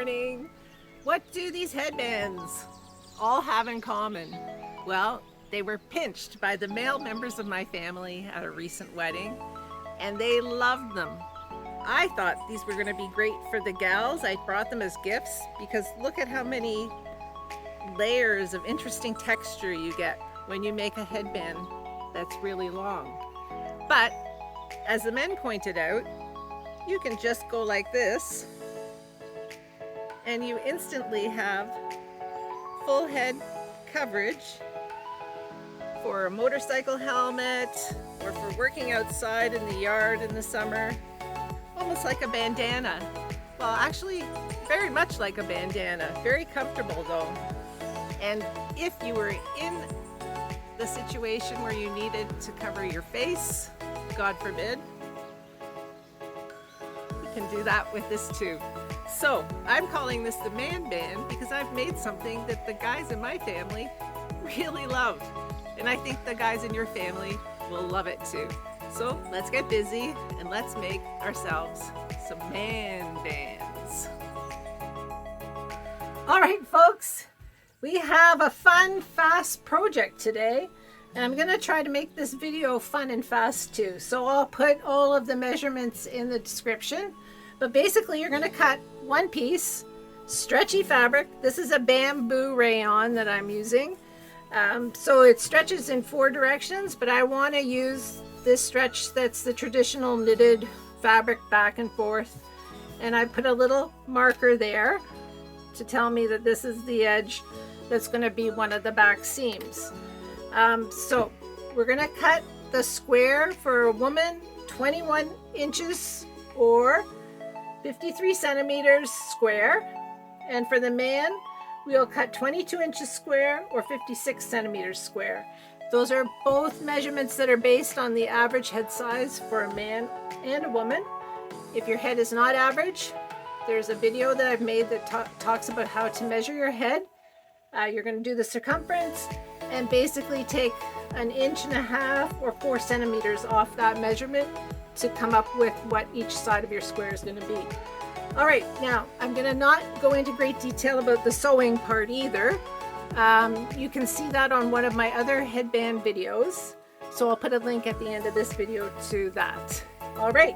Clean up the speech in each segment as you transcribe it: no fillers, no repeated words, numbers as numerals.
morning. What do these headbands all have in common? Well, they were pinched by the male members of my family at a recent wedding, and they loved them. I thought these were going to be great for the gals. I brought them as gifts because look at how many layers of interesting texture you get when you make a headband that's really long. But as the men pointed out, you can just go like this and you instantly have full head coverage for a motorcycle helmet or for working outside in the yard in the summer. Almost like a bandana. Well, actually, very much like a bandana. Very comfortable though. And if you were in the situation where you needed to cover your face, God forbid, you can do that with this too. So I'm calling this the man band because I've made something that the guys in my family really love. And I think the guys in your family will love it too. So let's get busy and let's make ourselves some man bands. All right, folks, we have a fun, fast project today. And I'm gonna try to make this video fun and fast too. So I'll put all of the measurements in the description. But basically you're gonna cut one piece, stretchy fabric. This is a bamboo rayon that I'm using. So it stretches in 4 directions, but I wanna use this stretch that's the traditional knitted fabric back and forth. And I put a little marker there to tell me that this is the edge that's gonna be one of the back seams. So we're gonna cut the square for a woman 21 inches or 53 centimeters square. And for the man, we'll cut 22 inches square or 56 centimeters square. Those are both measurements that are based on the average head size for a man and a woman. If your head is not average, there's a video that I've made that talks about how to measure your head. You're going to do the circumference and basically take 1.5 inches or 4 centimeters off that measurement to come up with what each side of your square is going to be. All right, now I'm going to not go into great detail about the sewing part either. You can see that on one of my other headband videos. So I'll put a link at the end of this video to that. All right,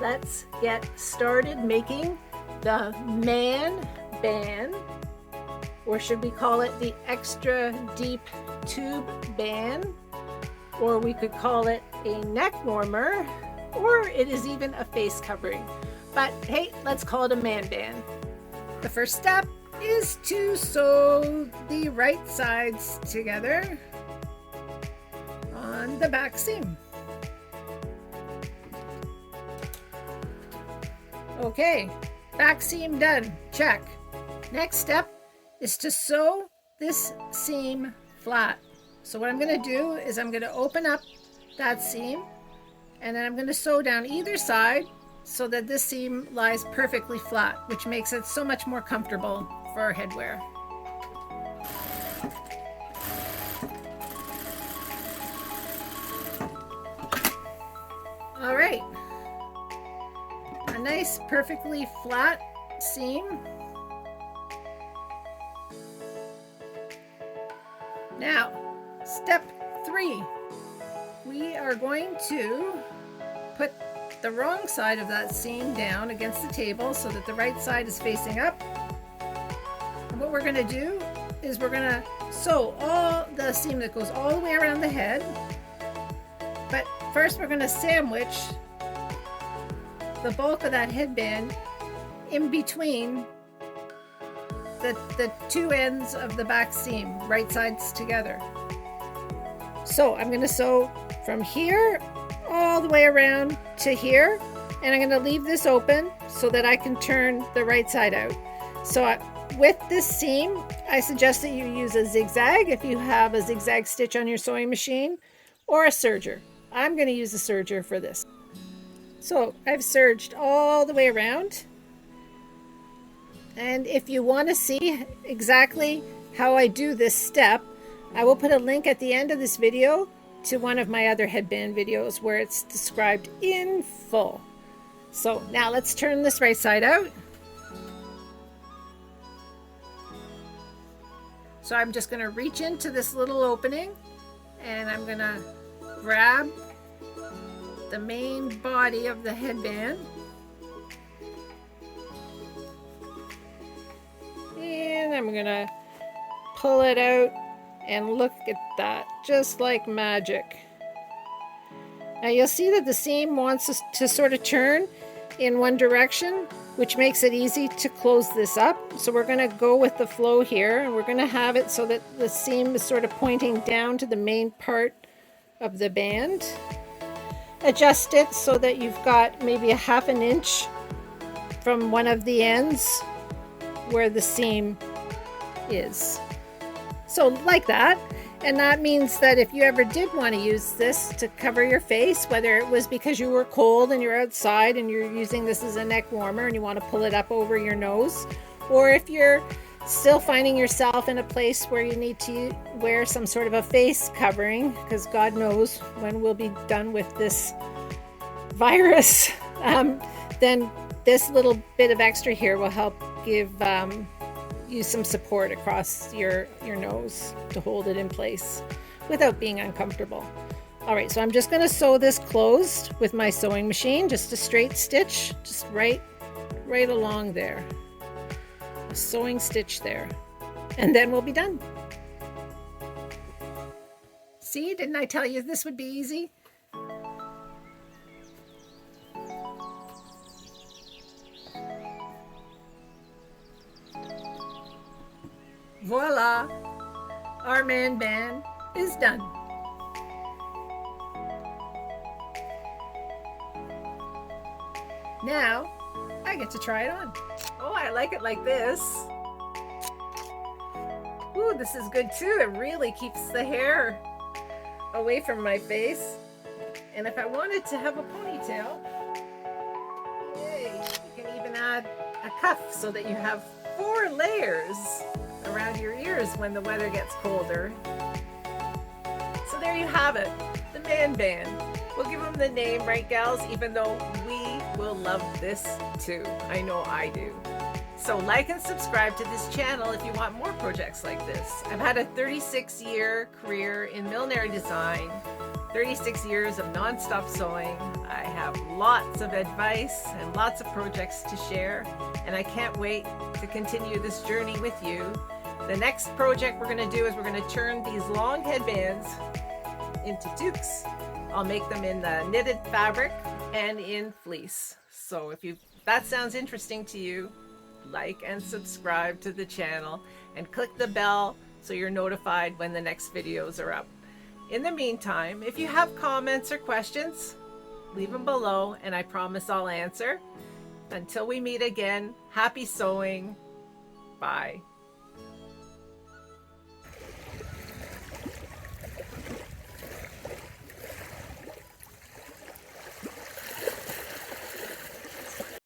let's get started making the man band, or should we call it the extra deep tube band, or we could call it a neck warmer, or it is even a face covering. But hey, let's call it a man band. The first step is to sew the right sides together on the back seam. Okay, back seam done, check. Next step is to sew this seam flat. So what I'm going to do is I'm going to open up that seam and then I'm going to sew down either side so that this seam lies perfectly flat, which makes it so much more comfortable for our headwear. All right, a nice perfectly flat seam. Now, step 3, we are going to put the wrong side of that seam down against the table so that the right side is facing up. And what we're going to do is we're going to sew all the seam that goes all the way around the head. But first we're going to sandwich the bulk of that headband in between the 2 ends of the back seam, right sides together. So I'm going to sew from here all the way around to here, and I'm going to leave this open so that I can turn the right side out. So with this seam, I suggest that you use a zigzag if you have a zigzag stitch on your sewing machine, or a serger. I'm going to use a serger for this. So I've serged all the way around. And if you want to see exactly how I do this step, I will put a link at the end of this video to one of my other headband videos where it's described in full. So now let's turn this right side out. So I'm just going to reach into this little opening and I'm going to grab the main body of the headband. And I'm going to pull it out and look at that, just like magic. Now you'll see that the seam wants us to sort of turn in one direction, which makes it easy to close this up. So we're going to go with the flow here, and we're going to have it so that the seam is sort of pointing down to the main part of the band. Adjust it so that you've got maybe 1/2 inch from one of the ends where the seam is. So like that. And that means that if you ever did want to use this to cover your face, whether it was because you were cold and you're outside and you're using this as a neck warmer and you want to pull it up over your nose, or if you're still finding yourself in a place where you need to wear some sort of a face covering, because God knows when we'll be done with this virus, then this little bit of extra here will help give you some support across your nose to hold it in place without being uncomfortable. All right, so I'm just going to sew this closed with my sewing machine, just a straight stitch, just right along there. A sewing stitch there, and then we'll be done. See, didn't I tell you this would be easy? Voila! Our man band is done. Now, I get to try it on. Oh, I like it like this. Ooh, this is good too. It really keeps the hair away from my face. And if I wanted to have a ponytail, yay, you can even add a cuff so that you have 4 layers around your ears when the weather gets colder. So there you have it, the man band. We'll give them the name, right gals, even though we will love this too. I know I do. So like and subscribe to this channel if you want more projects like this. I've had a 36-year career in millinery design, 36 years of non-stop sewing. I have lots of advice and lots of projects to share, and I can't wait to continue this journey with you. The next project we're going to do is we're going to turn these long headbands into toques. I'll make them in the knitted fabric and in fleece. So if that sounds interesting to you, like and subscribe to the channel and click the bell so you're notified when the next videos are up. In the meantime, if you have comments or questions, leave them below and I promise I'll answer. Until we meet again, happy sewing. Bye.